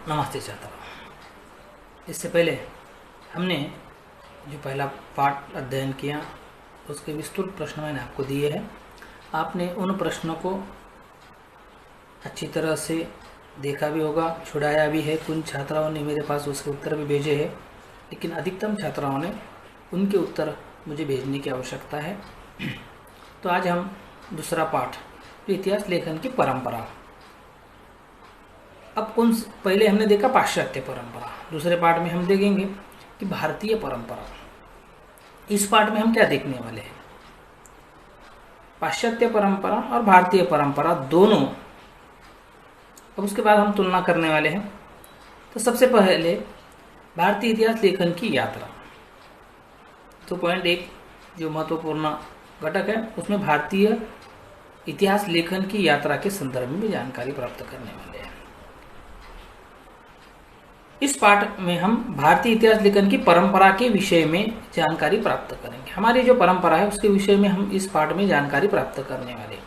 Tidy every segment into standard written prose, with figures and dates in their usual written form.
नमस्ते छात्रों। इससे पहले हमने जो पहला पाठ अध्ययन किया उसके विस्तृत प्रश्न मैंने आपको दिए हैं। आपने उन प्रश्नों को अच्छी तरह से देखा भी होगा, छुड़ाया भी है। कुछ छात्राओं ने मेरे पास उसके उत्तर भी भेजे हैं, लेकिन अधिकतम छात्राओं ने उनके उत्तर मुझे भेजने की आवश्यकता है। तो आज हम दूसरा पाठ, इतिहास लेखन की परंपरा। अब पहले हमने देखा पाश्चात्य परंपरा, दूसरे पाठ में हम देखेंगे कि भारतीय परंपरा। इस पाठ में हम क्या देखने वाले हैं? पाश्चात्य परंपरा और भारतीय परंपरा दोनों। अब उसके बाद हम तुलना करने वाले हैं। तो सबसे पहले भारतीय इतिहास लेखन की यात्रा। तो पॉइंट 1 जो महत्वपूर्ण घटक है, उसमें भारतीय इतिहास लेखन की यात्रा के संदर्भ में जानकारी प्राप्त करने वाले हैं। इस पाठ में हम भारतीय इतिहास लेखन की परंपरा के विषय में जानकारी प्राप्त करेंगे। हमारी जो परंपरा है उसके विषय में हम इस पाठ में जानकारी प्राप्त करने वाले हैं।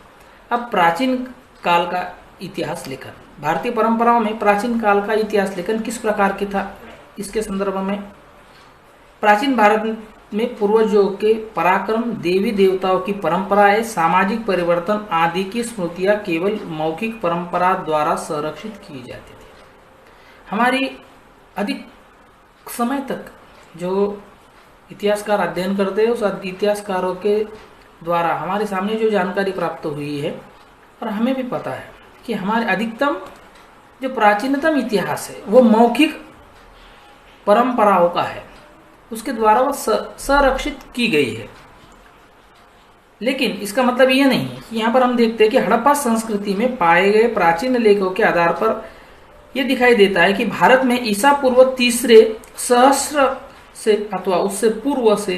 अब प्राचीन काल का इतिहास लेखन। भारतीय परंपराओं में प्राचीन काल का इतिहास लेखन किस प्रकार की था, इसके संदर्भ में प्राचीन भारत में पूर्वजों के पराक्रम, देवी देवताओं की परंपराएं, सामाजिक परिवर्तन आदि की स्मृतियां केवल मौखिक परंपरा द्वारा संरक्षित की जाती थी। हमारी अधिक समय तक जो इतिहासकार अध्ययन करते हैं, उस इतिहासकारों के द्वारा हमारे सामने जो जानकारी प्राप्त हुई है, और हमें भी पता है कि हमारे अधिकतम जो प्राचीनतम इतिहास है वो मौखिक परंपराओं का है, उसके द्वारा वो संरक्षित की गई है। लेकिन इसका मतलब यह नहीं है कि यहाँ पर हम देखते हैं कि हड़प्पा संस्कृति में पाए गए प्राचीन लेखों के आधार पर यह दिखाई देता है कि भारत में ईसा पूर्व 3 सहस्र से अथवा उससे पूर्व से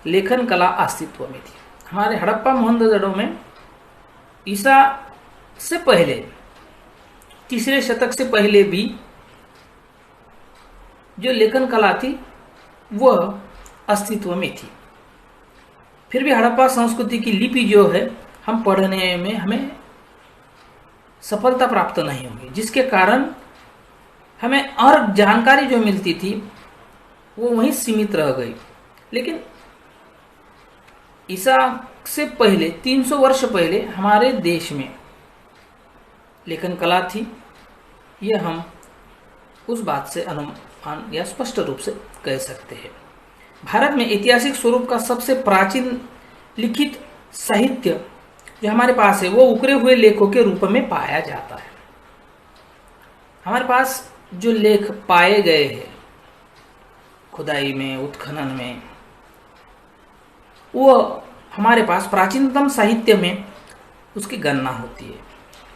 लेखन कला अस्तित्व में थी। हमारे हड़प्पा मोहनजोदड़ो में ईसा से पहले 3 शतक से पहले भी जो लेखन कला थी वह अस्तित्व में थी। फिर भी हड़प्पा संस्कृति की लिपि जो है हम पढ़ने में हमें सफलता प्राप्त नहीं होगी, जिसके कारण हमें और जानकारी जो मिलती थी वो वहीं सीमित रह गई। लेकिन ईसा से पहले 300 वर्ष पहले हमारे देश में लेखन कला थी, यह हम उस बात से अनुमान या स्पष्ट रूप से कह सकते हैं। भारत में ऐतिहासिक स्वरूप का सबसे प्राचीन लिखित साहित्य जो हमारे पास है वो उकरे हुए लेखों के रूप में पाया जाता है। हमारे पास जो लेख पाए गए हैं खुदाई में, उत्खनन में, वो हमारे पास प्राचीनतम साहित्य में उसकी गणना होती है।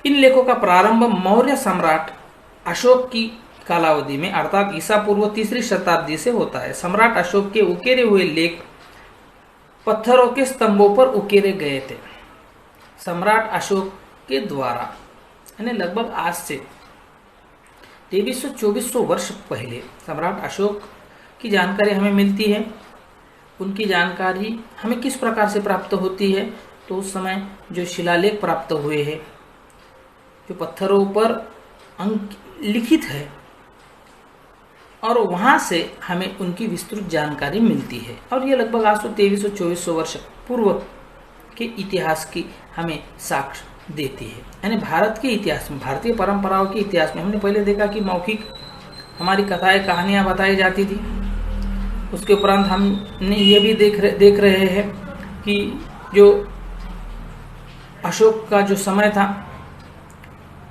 इन लेखों का प्रारंभ मौर्य सम्राट अशोक की कालावधि में अर्थात ईसा पूर्व 3 शताब्दी से होता है। सम्राट अशोक के उकेरे हुए लेख पत्थरों के स्तंभों पर उकेरे गए थे। सम्राट अशोक के द्वारा, यानी लगभग आज से 2300-2400 वर्ष पहले सम्राट अशोक की जानकारी हमें मिलती है। उनकी जानकारी हमें किस प्रकार से प्राप्त होती है? तो उस समय जो शिलालेख प्राप्त हुए हैं, जो पत्थरों पर अंक लिखित है, और वहाँ से हमें उनकी विस्तृत जानकारी मिलती है। और ये लगभग आज से 2300-2400 वर्ष पूर्व के इतिहास की हमें साक्ष्य देती है। यानी भारत के इतिहास में, भारतीय परंपराओं के इतिहास में हमने पहले देखा कि मौखिक हमारी कथाएं, कहानियाँ बताई जाती थी। उसके उपरांत हमने ये भी देख रहे हैं कि जो अशोक का जो समय था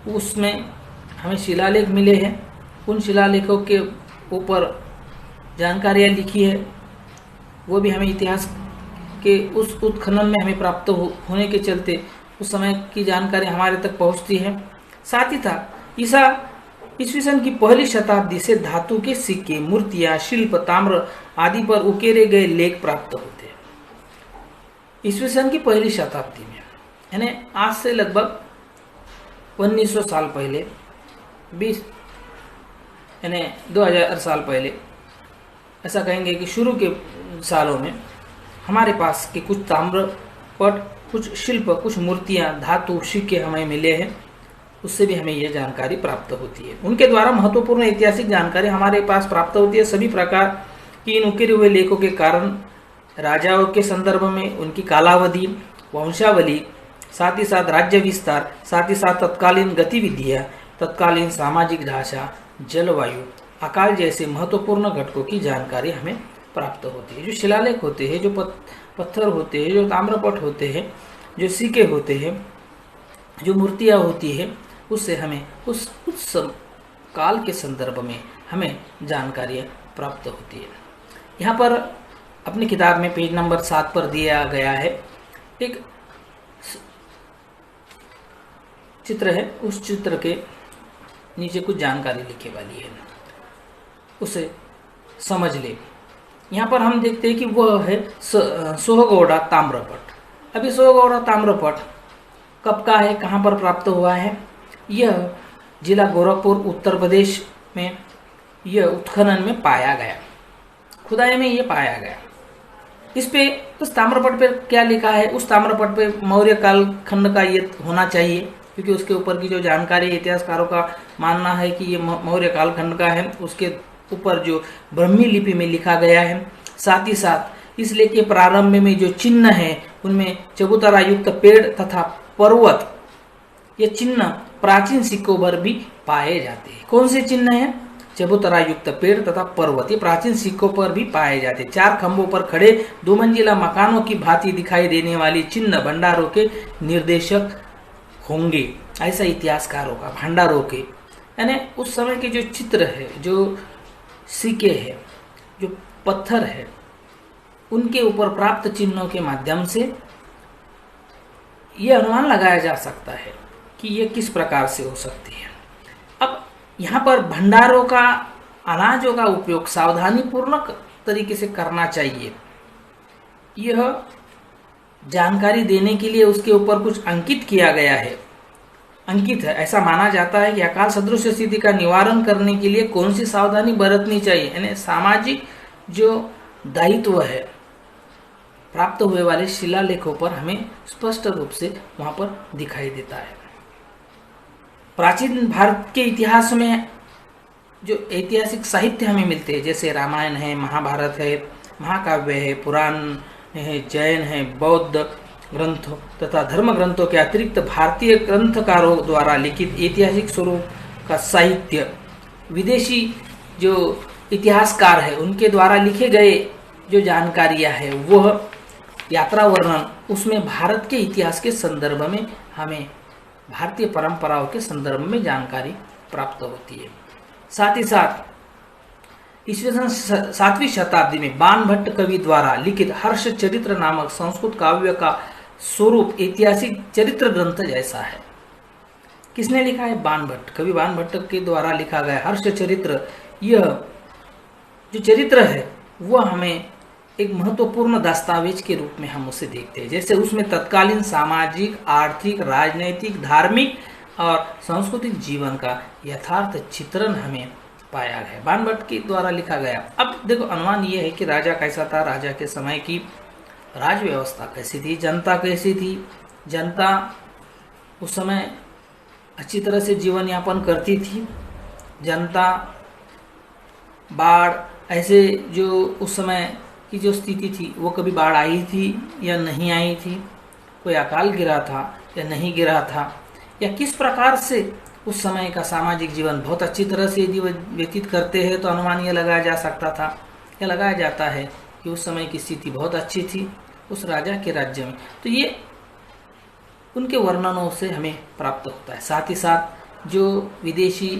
उसमें हमें शिलालेख मिले हैं। उन शिलालेखों के ऊपर जानकारियाँ लिखी है, वो भी हमें इतिहास के उस उत्खनन में हमें प्राप्त होने के चलते उस समय की जानकारी हमारे तक पहुंचती है। साथ ही था ईस्वी सन की पहली शताब्दी से धातु के सिक्के, मूर्तियां, शिल्प, ताम्र आदि पर उकेरे गए लेख प्राप्त होते हैं। ईस्वी सन की पहली शताब्दी में, यानी आज से लगभग 1900 साल पहले, 20 यानी 2000 साल पहले, ऐसा कहेंगे कि शुरू के सालों में हमारे पास के कुछ ताम्रपट, कुछ शिल्प, कुछ मूर्तियां, धातु, सिक्के हमें मिले हैं। उससे भी हमें यह जानकारी प्राप्त होती है। उनके द्वारा महत्वपूर्ण ऐतिहासिक जानकारी हमारे पास प्राप्त होती है। सभी प्रकार की इन उकेरे हुए लेखों के कारण राजाओं के संदर्भ में उनकी कालावधि, वंशावली, साथ ही साथ राज्य विस्तार, साथ ही साथ तत्कालीन गतिविधियाँ, तत्कालीन सामाजिक ढांचा, जलवायु, अकाल जैसे महत्वपूर्ण घटकों की जानकारी हमें प्राप्त होती है। जो शिलालेख होते हैं, जो पत्थर होते हैं, जो ताम्रपट होते हैं, जो सिक्के होते हैं, जो मूर्तियाँ होती है, उससे हमें उस काल के संदर्भ में हमें जानकारियाँ प्राप्त होती है। यहाँ पर अपनी किताब में पेज नंबर 7 पर दिया गया है, एक चित्र है। उस चित्र के नीचे कुछ जानकारी लिखी वाली है, उसे समझ ले। यहाँ पर हम देखते हैं कि वह है सोहगौड़ा ताम्रपट। अभी सोहगौड़ा ताम्रपट कब का है, कहाँ पर प्राप्त हुआ है? यह जिला गोरखपुर उत्तर प्रदेश में यह उत्खनन में पाया गया, खुदाई में यह पाया गया। इस पे उस ताम्रपट पे क्या लिखा है? उस ताम्रपट पे मौर्य काल खंड का ये होना चाहिए, क्योंकि उसके ऊपर की जो जानकारी इतिहासकारों का मानना है कि ये मौर्य काल खंड का है। उसके ऊपर जो ब्रह्मी लिपि में लिखा गया है, साथ ही साथ इस लेख के प्रारंभ में जो चिन्ह है उनमें चबूतरा युक्त पेड़ तथा पर्वत, ये चिन्ह प्राचीन सिक्कों पर भी पाए जाते हैं। कौन से चिन्ह हैं? चबूतरा युक्त पेड़ तथा पर्वत, ये प्राचीन सिक्कों पर भी पाए जाते हैं। 4 खंभों पर खड़े 2 मंजिला मकानों की भांति दिखाई देने वाली चिन्ह भंडारों के निर्देशक होंगे, ऐसा इतिहासकारों का, भंडारों के, यानी उस समय के जो चित्र है, जो सिक्के है, जो पत्थर है, उनके ऊपर प्राप्त चिन्हों के माध्यम से यह अनुमान लगाया जा सकता है कि यह किस प्रकार से हो सकती है। अब यहाँ पर भंडारों का, अनाजों का उपयोग सावधानी पूर्वक तरीके से करना चाहिए। यह जानकारी देने के लिए उसके ऊपर कुछ अंकित किया गया है, अंकित है। ऐसा माना जाता है कि अकाल सदृश स्थिति का निवारण करने के लिए कौन सी सावधानी बरतनी चाहिए, यानी सामाजिक जो दायित्व है प्राप्त हुए वाले शिलालेखों पर हमें स्पष्ट रूप से वहां पर दिखाई देता है। प्राचीन भारत के इतिहास में जो ऐतिहासिक साहित्य हमें मिलते हैं, जैसे रामायण है, महाभारत है, महाकाव्य है, पुराण है, जैन है, बौद्ध ग्रंथों तथा धर्म ग्रंथों के अतिरिक्त भारतीय ग्रंथकारों द्वारा लिखित ऐतिहासिक स्वरूप का साहित्य, विदेशी जो इतिहासकार है उनके द्वारा लिखे गए जो जानकारियां है, वह यात्रा वर्णन, उसमें भारत के इतिहास के संदर्भ में हमें भारतीय परंपराओं के संदर्भ में जानकारी प्राप्त होती है। साथ ही साथ ईस्वी सन 7वीं शताब्दी में बाणभट्ट कवि द्वारा लिखित हर्ष चरित्र नामक संस्कृत काव्य का स्वरूप ऐतिहासिक चरित्र ग्रंथ जैसा है। किसने लिखा है? बाणभट्ट, कवि बाणभट्ट के द्वारा लिखा गया हर्ष चरित्र। यह जो चरित्र है वह हमें एक महत्वपूर्ण दस्तावेज के रूप में हम उसे देखते हैं। जैसे उसमें तत्कालीन सामाजिक, आर्थिक, राजनैतिक, धार्मिक और सांस्कृतिक जीवन का यथार्थ चित्रण हमें पाया गया, बाणभट्ट के द्वारा लिखा गया। अब देखो, अनुमान यह है कि राजा कैसा था, राजा के समय की राज व्यवस्था कैसी थी, जनता कैसी थी। जनता उस समय अच्छी तरह से जीवन यापन करती थी। जनता बाढ़, ऐसे जो उस समय की जो स्थिति थी, वो कभी बाढ़ आई थी या नहीं आई थी, कोई अकाल गिरा था या नहीं गिरा था, या किस प्रकार से उस समय का सामाजिक जीवन बहुत अच्छी तरह से यदि व्यतीत करते हैं तो अनुमान यह लगाया जा सकता था या लगाया जाता है कि उस समय की स्थिति बहुत अच्छी थी उस राजा के राज्य में। तो ये उनके वर्णनों से हमें प्राप्त होता है। साथ ही साथ जो विदेशी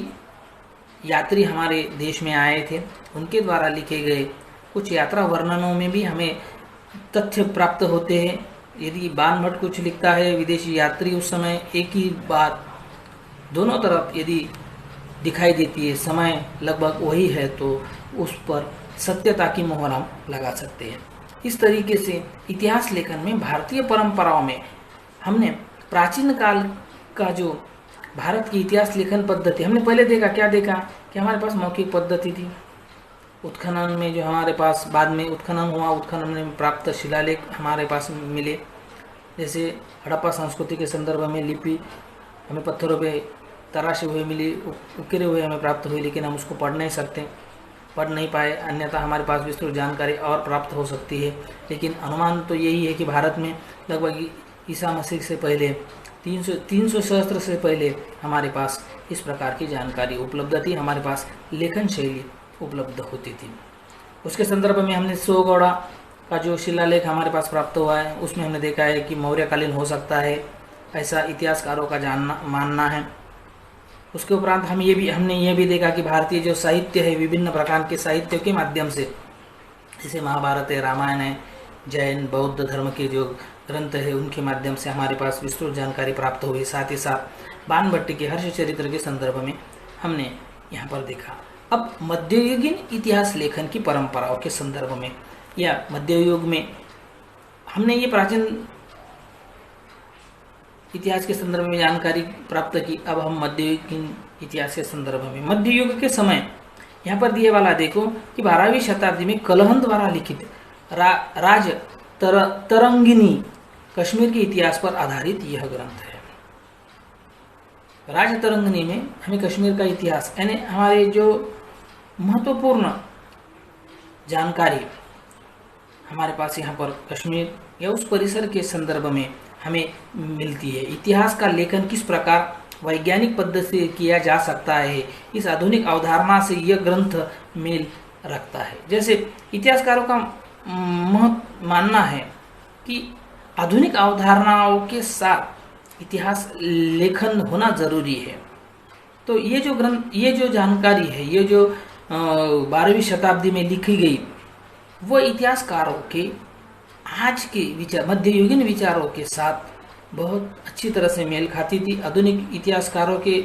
यात्री हमारे देश में आए थे उनके द्वारा लिखे गए कुछ यात्रा वर्णनों में भी हमें तथ्य प्राप्त होते हैं। यदि बाणभट्ट कुछ लिखता है, विदेशी यात्री उस समय एक ही बात दोनों तरफ यदि दिखाई देती है, समय लगभग वही है, तो उस पर सत्यता की मोहर हम लगा सकते हैं। इस तरीके से इतिहास लेखन में भारतीय परंपराओं में हमने प्राचीन काल का जो भारत की इतिहास लेखन पद्धति, हमने पहले देखा, क्या देखा कि हमारे पास मौखिक पद्धति थी। उत्खनन में जो हमारे पास बाद में उत्खनन हुआ, उत्खनन में प्राप्त शिलालेख हमारे पास मिले। जैसे हड़प्पा संस्कृति के संदर्भ में लिपि हमें पत्थरों पे तराशे हुए मिली, उकेरे हुए हमें प्राप्त हुए, लेकिन हम उसको पढ़ नहीं सकते, पढ़ नहीं पाए, अन्यथा हमारे पास विस्तृत जानकारी और प्राप्त हो सकती है। लेकिन अनुमान तो यही है कि भारत में लगभग ईसा मसीह से पहले 300 सहस्त्र से पहले हमारे पास इस प्रकार की जानकारी उपलब्ध थी, हमारे पास लेखन शैली उपलब्ध होती थी। उसके संदर्भ में हमने सोगौड़ा का जो शिलालेख हमारे पास प्राप्त हुआ है, उसमें हमने देखा है कि मौर्यकालीन हो सकता है, ऐसा इतिहासकारों का मानना है। उसके उपरांत हमने ये भी देखा कि भारतीय जो साहित्य है, विभिन्न प्रकार के साहित्य के माध्यम से, जैसे महाभारत है, रामायण है, जैन बौद्ध धर्म के जो ग्रंथ है, उनके माध्यम से हमारे पास विस्तृत जानकारी प्राप्त हुई। साथ ही साथ बाणभट्ट के हर्ष चरित्र के संदर्भ में हमने यहाँ पर देखा। अब मध्ययुगीन इतिहास लेखन की परंपराओं के संदर्भ में या मध्ययुग में हमने ये प्राचीन इतिहास के संदर्भ में जानकारी प्राप्त की। अब हम मध्ययुगीन इतिहास के संदर्भ में, मध्य युग के समय यहाँ पर दिए वाला देखो कि 12वीं शताब्दी में कलहन द्वारा लिखित राज तरंगिनी कश्मीर के इतिहास पर आधारित यह ग्रंथ है। राज तरंगिनी में हमें कश्मीर का इतिहास यानी हमारे जो महत्वपूर्ण जानकारी हमारे पास यहाँ पर कश्मीर या उस परिसर के संदर्भ में हमें मिलती है। इतिहास का लेखन किस प्रकार वैज्ञानिक पद्धति से किया जा सकता है, इस आधुनिक अवधारणा से यह ग्रंथ मेल रखता है। जैसे इतिहासकारों का मानना है कि आधुनिक अवधारणाओं के साथ इतिहास लेखन होना जरूरी है। तो ये जो ग्रंथ, ये जो जानकारी है, ये जो 12वीं शताब्दी में लिखी गई, वो इतिहासकारों के आज के विचार, मध्ययुगीन विचारों के साथ बहुत अच्छी तरह से मेल खाती थी, आधुनिक इतिहासकारों के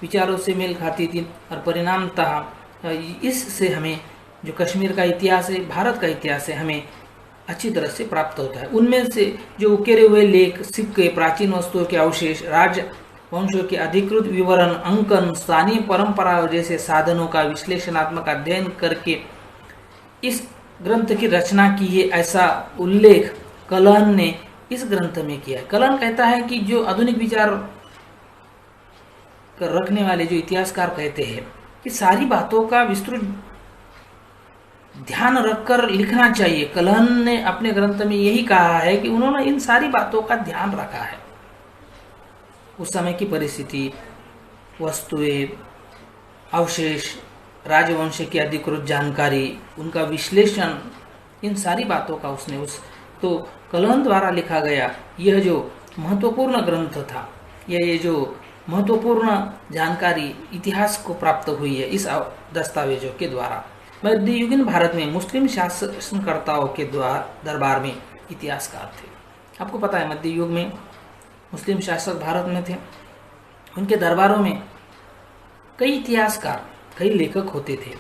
विचारों से मेल खाती थी, और परिणामतः इससे हमें जो कश्मीर का इतिहास है, भारत का इतिहास है, हमें अच्छी तरह से प्राप्त होता है। उनमें से जो उकेरे हुए लेख, सिक्के, प्राचीन वस्तुओं के अवशेष, राजवंशों के अधिकृत विवरण, अंकन, स्थानीय परंपराओं जैसे साधनों का विश्लेषणात्मक अध्ययन करके इस ग्रंथ की रचना की है, ऐसा उल्लेख कलहन ने इस ग्रंथ में किया है। कलहन कहता है कि जो आधुनिक विचार रखने वाले जो इतिहासकार कहते हैं कि सारी बातों का विस्तृत ध्यान रखकर लिखना चाहिए। कलहन ने अपने ग्रंथ में यही कहा है कि उन्होंने इन सारी बातों का ध्यान रखा है। उस समय की परिस्थिति, वस्तुएं, अवशेष, राजवंश की अधिकृत जानकारी, उनका विश्लेषण, इन सारी बातों का उसने तो कलहन द्वारा लिखा गया यह जो महत्वपूर्ण ग्रंथ था, ये जो महत्वपूर्ण जानकारी इतिहास को प्राप्त हुई है इस दस्तावेजों के द्वारा। मध्ययुगीन भारत में मुस्लिम शासनकर्ताओं के दरबार में इतिहासकार थे। आपको पता है मध्य युग में मुस्लिम शासक भारत में थे, उनके दरबारों में कई इतिहासकार, कई लेखक होते थे।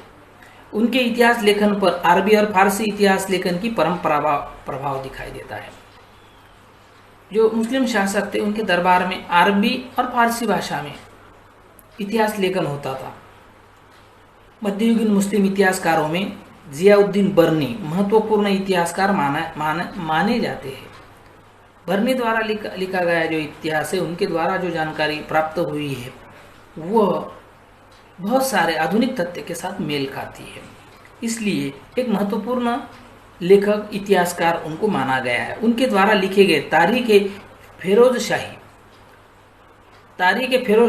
उनके इतिहास लेखन पर अरबी और फारसी इतिहास लेखन की परंपरा प्रभाव दिखाई देता है। जो मुस्लिम शासक थे उनके दरबार में अरबी और फारसी भाषा में इतिहास लेखन होता था। मध्ययुगीन मुस्लिम इतिहासकारों में जियाउद्दीन बर्नी महत्वपूर्ण इतिहासकार माने जाते हैं। बर्नी द्वारा लिखा गया जो इतिहास है, उनके द्वारा जो जानकारी प्राप्त हुई है वह बहुत सारे आधुनिक तथ्य के साथ मेल खाती है, इसलिए एक महत्वपूर्ण लेखक इतिहासकार उनको माना गया है। उनके द्वारा लिखे गए तारीख फिरोज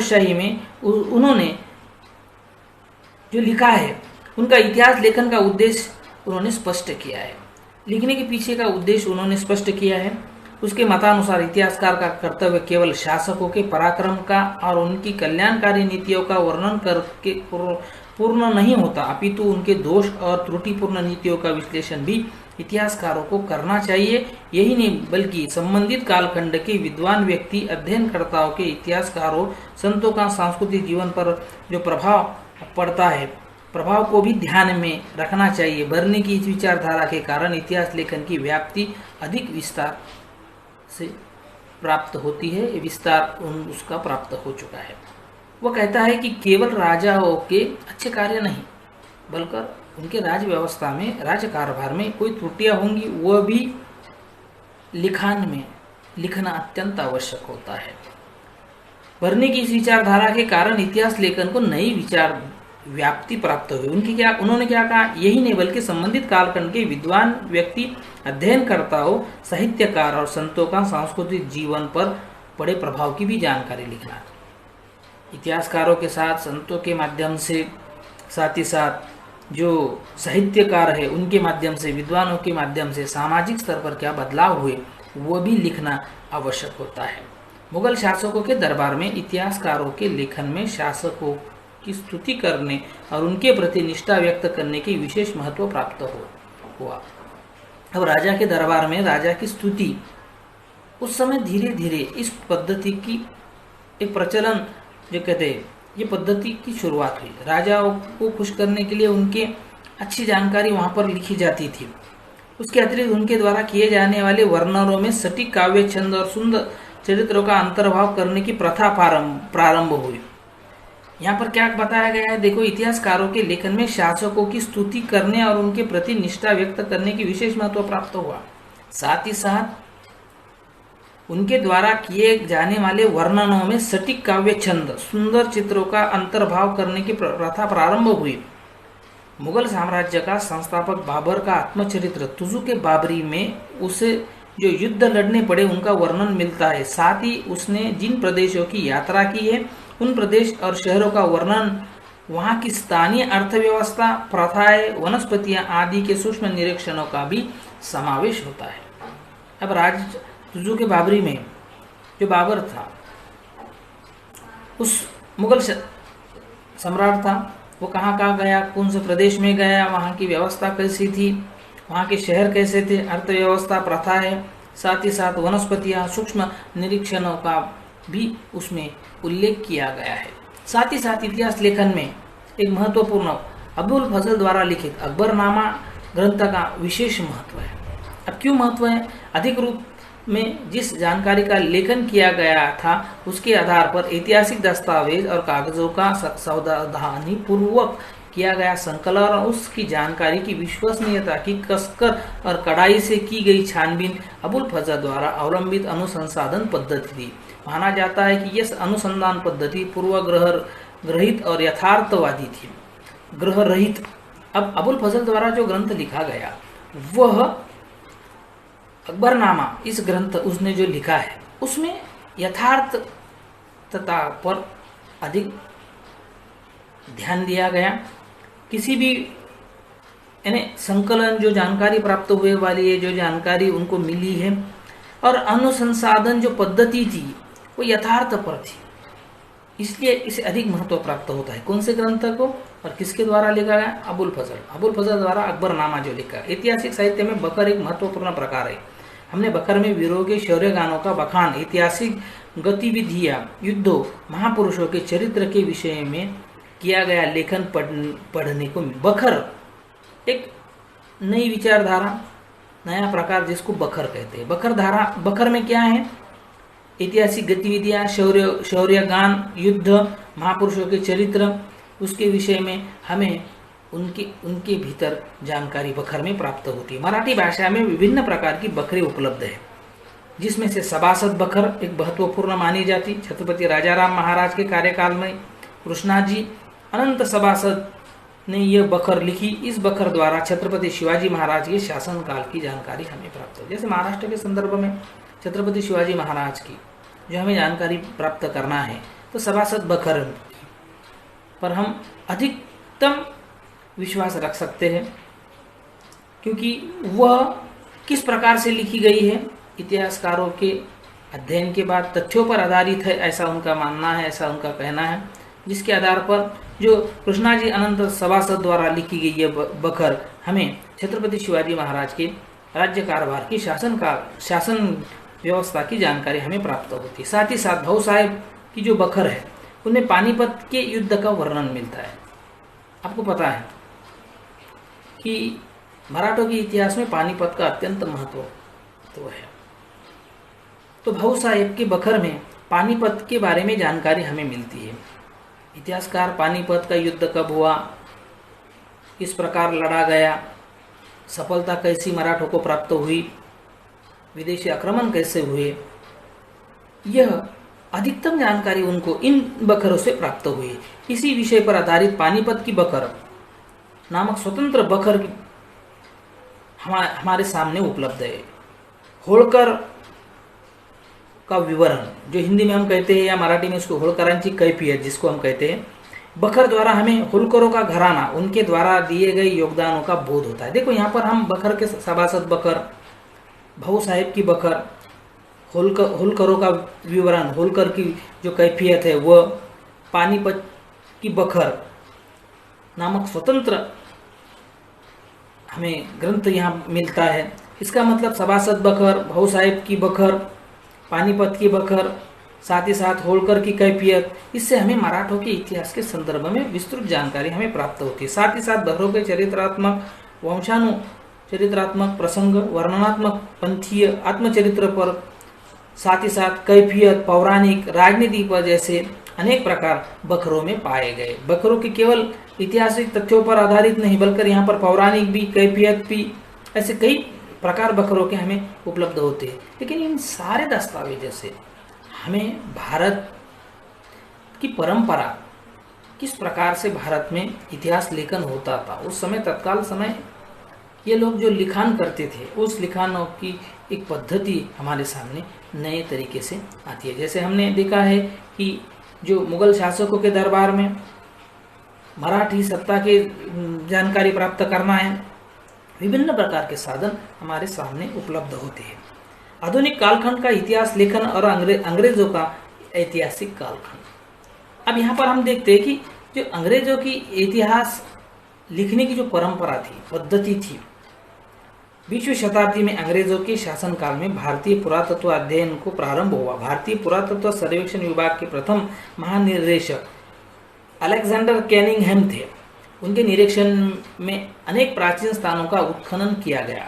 शाही में उन्होंने जो लिखा है, उनका इतिहास लेखन का उद्देश्य उन्होंने स्पष्ट किया है। लिखने के पीछे का उद्देश्य उन्होंने स्पष्ट किया है। उसके मतानुसार इतिहासकार का कर्तव्य केवल शासकों के पराक्रम का और उनकी कल्याणकारी नीतियों का वर्णन करके पूर्ण नहीं होता, अपितु उनके दोष और त्रुटिपूर्ण नीतियों का विश्लेषण भी इतिहासकारों को करना चाहिए। यही नहीं बल्कि संबंधित कालखंड के विद्वान व्यक्ति, अध्ययनकर्ताओं के इतिहासकारों, संतों का सांस्कृतिक जीवन पर जो प्रभाव पड़ता है, प्रभाव को भी ध्यान में रखना चाहिए। बर्नी की इस विचारधारा के कारण इतिहास लेखन की व्याप्ति अधिक विस्तार से प्राप्त होती है, विस्तार उसका प्राप्त हो चुका है। वह कहता है कि केवल राजाओं के अच्छे कार्य नहीं, बल्कि उनके राज व्यवस्था में, राज कारभार में कोई त्रुटियां होंगी, वह भी लिखान में लिखना अत्यंत आवश्यक होता है। भरने की इस विचारधारा के कारण इतिहास लेखन को नई विचार व्याप्ति प्राप्त हुई। उन्होंने क्या कहा, यही नहीं बल्कि संबंधित कालखंड के विद्वान व्यक्ति, अध्ययनकर्ताओं, साहित्यकार और संतों का सांस्कृतिक जीवन पर पड़े प्रभाव की भी जानकारी लिखना। इतिहासकारों के साथ संतों के माध्यम से, साथ ही साथ जो साहित्यकार है उनके माध्यम से, विद्वानों के माध्यम से सामाजिक स्तर पर क्या बदलाव हुए वो भी लिखना आवश्यक होता है। मुगल शासकों के दरबार में इतिहासकारों के लेखन में शासकों की स्तुति करने और उनके प्रति निष्ठा व्यक्त करने की विशेष महत्व प्राप्त हुआ। अब राजा के दरबार में राजा की स्तुति, उस समय धीरे धीरे इस पद्धति की एक प्रचलन, जो कहते हैं, ये पद्धति की शुरुआत हुई। राजाओं को खुश करने के लिए उनके अच्छी जानकारी वहाँ पर लिखी जाती थी। उसके अतिरिक्त उनके द्वारा किए जाने वाले वर्णनों में सटीक काव्य छंद और सुंदर चरित्रों का अंतर्भाव करने की प्रथा प्रारंभ हुई। यहाँ पर क्या बताया गया है, देखो, इतिहासकारों के लेखन में शासकों की स्तुति करने और उनके प्रति निष्ठा व्यक्त करने की विशेष महत्व प्राप्त हुआ। साथ ही साथ उनके द्वारा किए जाने वाले वर्णनों में सटीक काव्य छंद, सुंदर चित्रों का अंतर्भाव करने की प्रथा प्रारंभ हुई। मुगल साम्राज्य का संस्थापक बाबर का आत्मचरित्र तुजुक बाबरी में उसे जो युद्ध लड़ने पड़े उनका वर्णन मिलता है। साथ ही उसने जिन प्रदेशों की यात्रा की है उन प्रदेश और शहरों का वर्णन, वहाँ की स्थानीय अर्थव्यवस्था, प्रथाएं, वनस्पतियाँ आदि के सूक्ष्म निरीक्षणों का भी समावेश होता है। अब तुजुक बाबरी में जो बाबर था, उस मुगल सम्राट था, वो कहाँ कहाँ गया, कौन से प्रदेश में गया, वहाँ की व्यवस्था कैसी थी, वहाँ के शहर कैसे थे, अर्थव्यवस्था, प्रथा है, साथ ही साथ वनस्पतियाँ, सूक्ष्म निरीक्षणों का भी उसमें उल्लेख किया गया है। साथ ही साथ इतिहास लेखन में एक महत्वपूर्ण अबुल फजल द्वारा लिखित अकबरनामा ग्रंथ का विशेष महत्व है। अब क्यों महत्व है? अधिक रूप में जिस जानकारी का लेखन किया गया था उसके आधार पर ऐतिहासिक दस्तावेज और कागजों का सावधानी पूर्वक किया गया संकलन और उसकी जानकारी की विश्वसनीयता की कसकर और कड़ाई से की गई छानबीन अबुल फजल द्वारा अवलंबित अनुसंधान पद्धति थी। माना जाता है कि यह अनुसंधान पद्धति पूर्वग्रहित और यथार्थवादी थी, ग्रह रहित। अब अबुल फजल द्वारा जो ग्रंथ लिखा गया वह अकबरनामा, इस ग्रंथ उसने जो लिखा है उसमें यथार्थता पर अधिक ध्यान दिया गया। किसी भी यानी संकलन, जो जानकारी प्राप्त हुए वाली है, जो जानकारी उनको मिली है, और अनुसंसाधन जो पद्धति थी वो यथार्थ पर थी, इसलिए इसे अधिक महत्व प्राप्त होता है। कौन से ग्रंथ को और किसके द्वारा लिखा गया? अबुल फजल द्वारा अकबरनामा जो लिखा। ऐतिहासिक साहित्य में बकर एक महत्वपूर्ण प्रकार है। हमने बकर में वीरों के शौर्य गानों का बखान, ऐतिहासिक गतिविधियां, युद्धों, महापुरुषों के चरित्र के विषय में किया गया लेखन पढ़ने को मिला। बकर एक नई विचारधारा, नया प्रकार जिसको बकर कहते हैं। बकर में क्या है? ऐतिहासिक गतिविधियां, शौर्य गान, युद्ध, महापुरुषों के चरित्र, उसके विषय में हमें उनके भीतर जानकारी बखर में प्राप्त होती है। मराठी भाषा में विभिन्न प्रकार की बखरें उपलब्ध है, जिसमें से सभासद बखर एक महत्वपूर्ण मानी जाती। छत्रपति राजाराम महाराज के कार्यकाल में कृष्णाजी अनंत सभासद ने यह बखर लिखी। इस बखर द्वारा छत्रपति शिवाजी महाराज के शासनकाल की जानकारी हमें प्राप्त हो। जैसे महाराष्ट्र के संदर्भ में छत्रपति शिवाजी महाराज की जो हमें जानकारी प्राप्त करना है तो सभासद बखर पर हम अधिकतम विश्वास रख सकते हैं, क्योंकि वह किस प्रकार से लिखी गई है इतिहासकारों के अध्ययन के बाद तथ्यों पर आधारित है, ऐसा उनका मानना है, ऐसा उनका कहना है, जिसके आधार पर जो कृष्णाजी अनंत सभासद द्वारा लिखी गई ये बखर हमें छत्रपति शिवाजी महाराज के राज्य कारभार की शासन व्यवस्था की जानकारी हमें प्राप्त होती है। साथ ही साथ भाऊ साहेब की जो बखर है उनमें पानीपत के युद्ध का वर्णन मिलता है। आपको पता है कि मराठों के इतिहास में पानीपत का अत्यंत महत्व तो है। तो भाऊ साहेब के बखर में पानीपत के बारे में जानकारी हमें मिलती है। इतिहासकार पानीपत का युद्ध कब हुआ, किस प्रकार लड़ा गया, सफलता कैसी मराठों को प्राप्त हुई, विदेशी आक्रमण कैसे हुए, यह अधिकतम जानकारी उनको इन बखरों से प्राप्त हुई। इसी विषय पर आधारित पानीपत की बखर नामक स्वतंत्र बखर हमारे सामने उपलब्ध है। होळकर का विवरण, जो हिंदी में हम कहते हैं या मराठी में उसको होळकरांची कैफियत जिसको हम कहते हैं, बखर द्वारा हमें होळकरों का घराना, उनके द्वारा दिए गए योगदानों का बोध होता है। देखो यहाँ पर हम बखर के सभासद बखर, भाऊ साहेब की बखर, होळकरों का विवरण, होळकर की जो कैफियत है वह, पानीपत की बखर नामक स्वतंत्र हमें ग्रंथ यहाँ मिलता है। इसका मतलब सभासद बखर, भाऊ साहेब की बखर, पानीपत की बखर, साथ ही साथ होळकर की कैफियत, इससे हमें मराठों के इतिहास के संदर्भ में विस्तृत जानकारी हमें प्राप्त होती है। साथ ही साथ बखरों के चरित्रात्मक, चरित्रात्मक प्रसंग, वर्णनात्मक, पंथीय, आत्मचरित्र पर, साथ ही साथ कैफियत, पौराणिक, राजनीति पर जैसे अनेक प्रकार बखरों में पाए गए। बखरों के केवल ऐतिहासिक तथ्यों पर आधारित नहीं बल्कि यहाँ पर पौराणिक भी, कैफियत भी, ऐसे कई प्रकार बखरों के हमें उपलब्ध होते हैं। लेकिन इन सारे दस्तावेजों से हमें भारत की परंपरा, किस प्रकार से भारत में इतिहास लेखन होता था, उस समय तत्काल समय ये लोग जो लिखान करते थे, उस लिखानों की एक पद्धति हमारे सामने नए तरीके से आती है। जैसे हमने देखा है कि जो मुगल शासकों के दरबार में मराठी सत्ता की जानकारी प्राप्त करना है, विभिन्न प्रकार के साधन हमारे सामने उपलब्ध होते हैं। आधुनिक कालखंड का इतिहास लेखन और अंग्रेजों का ऐतिहासिक कालखंड। अब यहाँ पर हम देखते हैं कि जो अंग्रेजों की इतिहास लिखने की जो परंपरा थी, पद्धति थी, 20वीं शताब्दी में अंग्रेजों के शासनकाल में भारतीय पुरातत्व अध्ययन को प्रारंभ हुआ। भारतीय पुरातत्व सर्वेक्षण विभाग के प्रथम महानिर्देशक अलेक्जेंडर कैनिंघम थे। उनके निरीक्षण में अनेक प्राचीन स्थानों का उत्खनन किया गया।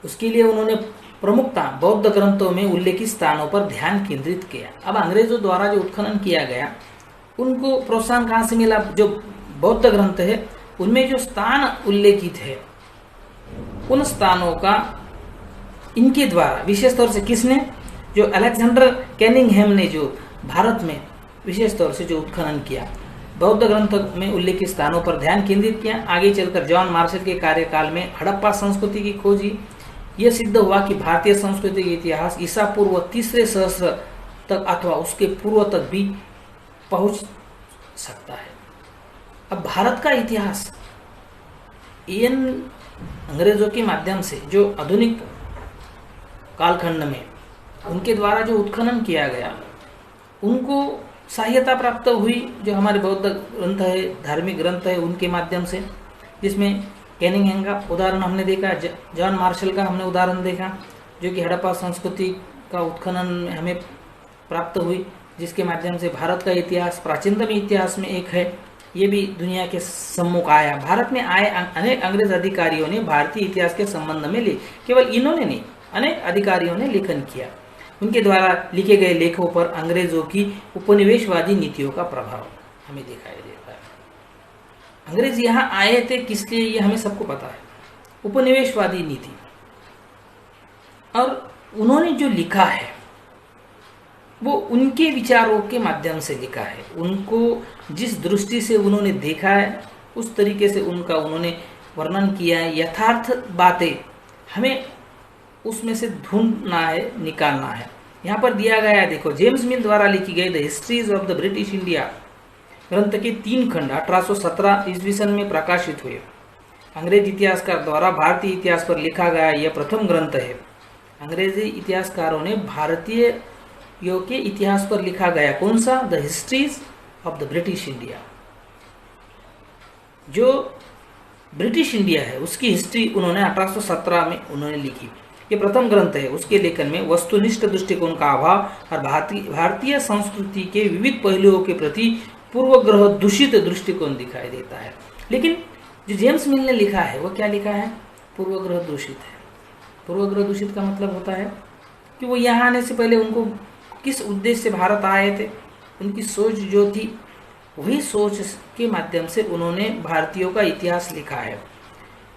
उसके लिए उन्होंने प्रमुखता बौद्ध ग्रंथों में उल्लेखित स्थानों पर ध्यान केंद्रित किया। अब अंग्रेजों द्वारा जो उत्खनन किया गया, उनको प्रोत्साहन कहाँ से मिला? जो बौद्ध ग्रंथ है उनमें जो स्थान उल्लेखित है, उन स्थानों का इनके द्वारा विशेष तौर से किसने? जो अलेक्जेंडर कैनिंघम ने जो भारत में विशेष तौर से जो उत्खनन किया, बौद्ध ग्रंथ में उल्लेखित स्थानों पर ध्यान केंद्रित किया। आगे चलकर जॉन मार्शल के कार्यकाल में हड़प्पा संस्कृति की खोज हुई। यह सिद्ध हुआ कि भारतीय संस्कृति का इतिहास ईसा पूर्व 3रे सहस्त्र तक अथवा उसके पूर्व तक भी पहुंच सकता है। अब भारत का इतिहास इन अंग्रेजों के माध्यम से जो आधुनिक कालखंड में उनके द्वारा जो उत्खनन किया गया, उनको सहायता प्राप्त हुई। जो हमारे बौद्ध ग्रंथ है, धार्मिक ग्रंथ है, उनके माध्यम से, जिसमें कैनिंघम का उदाहरण हमने देखा, जॉन मार्शल का हमने उदाहरण देखा, जो कि हड़प्पा संस्कृति का उत्खनन हमें प्राप्त हुई, जिसके माध्यम से भारत का इतिहास प्राचीनतम इतिहास में एक है, ये भी दुनिया के सम्मुख आया। भारत में आए अनेक अंग्रेज अधिकारियों ने भारतीय इतिहास के संबंध में केवल इन्होंने नहीं, अनेक अधिकारियों ने लेखन किया। उनके द्वारा लिखे गए लेखों पर अंग्रेजों की उपनिवेशवादी नीतियों का प्रभाव हमें दिखाई देता है। अंग्रेज यहाँ आए थे किस लिए, ये हमें सबको पता है, उपनिवेशवादी नीति। और उन्होंने जो लिखा है वो उनके विचारों के माध्यम से लिखा है। उनको जिस दृष्टि से उन्होंने देखा है उस तरीके से उन्होंने वर्णन किया है। यथार्थ बातें हमें उसमें से ढूंढना है, निकालना है। यहाँ पर दिया गया है, देखो, जेम्स मिल द्वारा लिखी गई the histories of the British India ग्रंथ के 3 खंड 1817 ईस्वी सन में प्रकाशित हुए। अंग्रेज इतिहासकार द्वारा भारतीय इतिहास पर लिखा गया यह प्रथम ग्रंथ है। अंग्रेजी इतिहासकारों ने भारतीय के इतिहास पर लिखा गया कौन सा? The histories of the British India. जो ब्रिटिश इंडिया है उसकी हिस्ट्री उन्होंने 1817 में उन्होंने लिखी। ये प्रथम ग्रंथ है। उसके लेखन में वस्तुनिष्ठ दृष्टिकोण का अभाव और भारतीय संस्कृति के विविध पहलुओं के प्रति पूर्वग्रह दूषित दृष्टिकोण दिखाई देता है। लेकिन जो जेम्स मिल ने लिखा है वो क्या लिखा है? पूर्वग्रह दूषित है। पूर्वग्रह दूषित का मतलब होता है कि वो यहाँ आने से पहले उनको किस उद्देश्य से भारत आए थे, उनकी सोच जो थी वही सोच के माध्यम से उन्होंने भारतीयों का इतिहास लिखा है।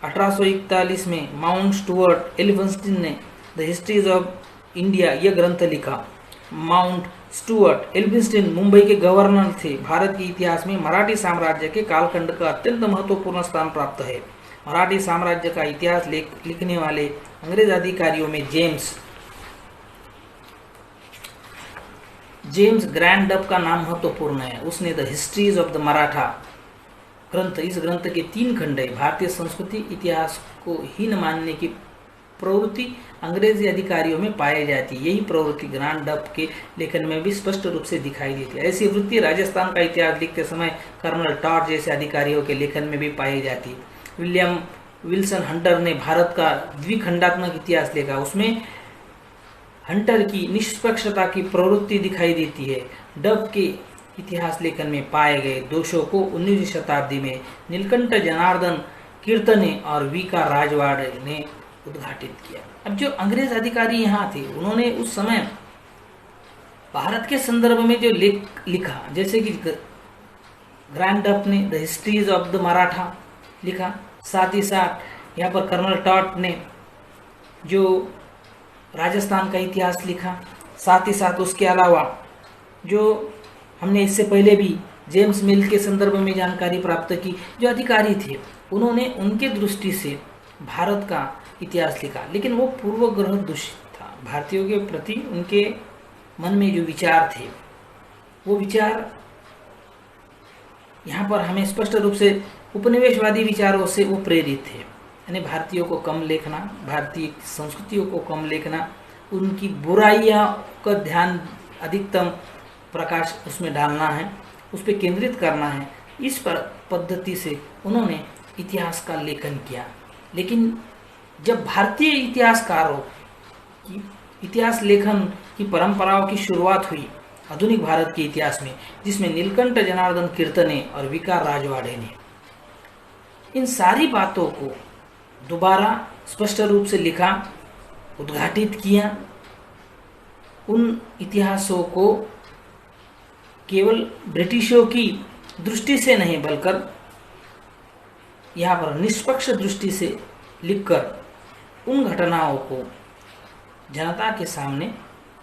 1841 में माउंट स्टुअर्ट एलिफिंस्टन ने द हिस्ट्रीज ऑफ इंडिया यह ग्रंथ लिखा। माउंट स्टुअर्ट एल्फिंस्टन मुंबई के गवर्नर थे। भारत के इतिहास में मराठी साम्राज्य के कालखंड का अत्यंत महत्वपूर्ण स्थान प्राप्त है। मराठी साम्राज्य का इतिहास लिखने वाले अंग्रेज अधिकारियों में जेम्स ग्रैंड डब का नाम महत्वपूर्ण है। उसने the histories of the Maratha ग्रंथ, इस ग्रंथ के 3 खंड है। भारतीय संस्कृति इतिहास को हीन मानने की प्रवृत्ति अंग्रेजी अधिकारियों में पाई जाती है। यही प्रवृत्ति ग्रैंड डब के लेखन में भी स्पष्ट रूप से दिखाई देती है। ऐसी वृत्ति राजस्थान का इतिहास लिखते समय कर्नल टॉड जैसे अधिकारियों के लेखन में भी पाई जाती है। विलियम विल्सन हंटर ने भारत का द्विखंडात्मक इतिहास लिखा। उसमें हंटर की निष्पक्षता की प्रवृत्ति दिखाई देती है। डब के इतिहास लेखन में पाए गए दोषों को 19वीं शताब्दी में नीलकंठ जनार्दन कीर्तने और वीका राजवाड़े ने उद्घाटित किया। अब जो अंग्रेज अधिकारी यहाँ थे, उन्होंने उस समय भारत के संदर्भ में जो लेख लिखा, जैसे कि ग्रैंड डब ने the histories of the Maratha लिखा, साथ ही साथ यहाँ पर कर्नल टॉड ने जो राजस्थान का इतिहास लिखा, साथ ही साथ उसके अलावा जो हमने इससे पहले भी जेम्स मिल के संदर्भ में जानकारी प्राप्त की, जो अधिकारी थे उन्होंने उनके दृष्टि से भारत का इतिहास लिखा, लेकिन वो पूर्वग्रह दूषित था। भारतीयों के प्रति उनके मन में जो विचार थे, वो विचार यहाँ पर हमें स्पष्ट रूप से उपनिवेशवादी विचारों से वो प्रेरित थे। यानी भारतीयों को कम लिखना, भारतीय संस्कृतियों को कम लिखना, उनकी बुराइयां का ध्यान अधिकतम प्रकाश उसमें डालना है, उस पर केंद्रित करना है। इस पद्धति से उन्होंने इतिहास का लेखन किया। लेकिन जब भारतीय इतिहासकारों की इतिहास लेखन की परंपराओं की शुरुआत हुई आधुनिक भारत के इतिहास में, जिसमें नीलकंठ जनार्दन कीर्तने और विकार राजवाड़े ने इन सारी बातों को दोबारा स्पष्ट रूप से लिखा, उद्घाटित किया, उन इतिहासों को केवल ब्रिटिशों की दृष्टि से नहीं बल्कि यहाँ पर निष्पक्ष दृष्टि से लिखकर उन घटनाओं को जनता के सामने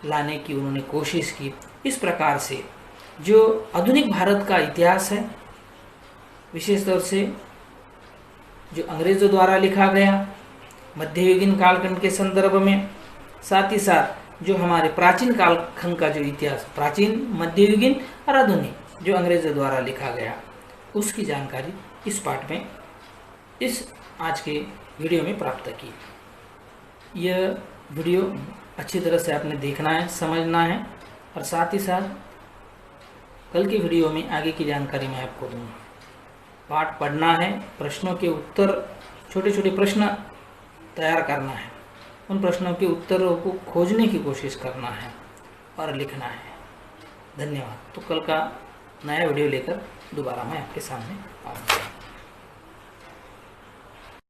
लाने की उन्होंने कोशिश की। इस प्रकार से जो आधुनिक भारत का इतिहास है, विशेष तौर से जो अंग्रेजों द्वारा लिखा गया मध्ययुगीन कालखंड के संदर्भ में, साथ ही साथ जो हमारे प्राचीन कालखंड का जो इतिहास, प्राचीन, मध्ययुगीन और आधुनिक जो अंग्रेजों द्वारा लिखा गया, उसकी जानकारी इस पाठ में, इस आज के वीडियो में प्राप्त की। यह वीडियो अच्छी तरह से आपने देखना है, समझना है, और साथ ही साथ कल के वीडियो में आगे की जानकारी मैं आपको दूंगा। पाठ पढ़ना है, प्रश्नों के उत्तर, छोटे छोटे प्रश्न तैयार करना है, उन प्रश्नों के उत्तरों को खोजने की कोशिश करना है और लिखना है। धन्यवाद। तो कल का नया वीडियो लेकर दोबारा मैं आपके सामने आऊँगा।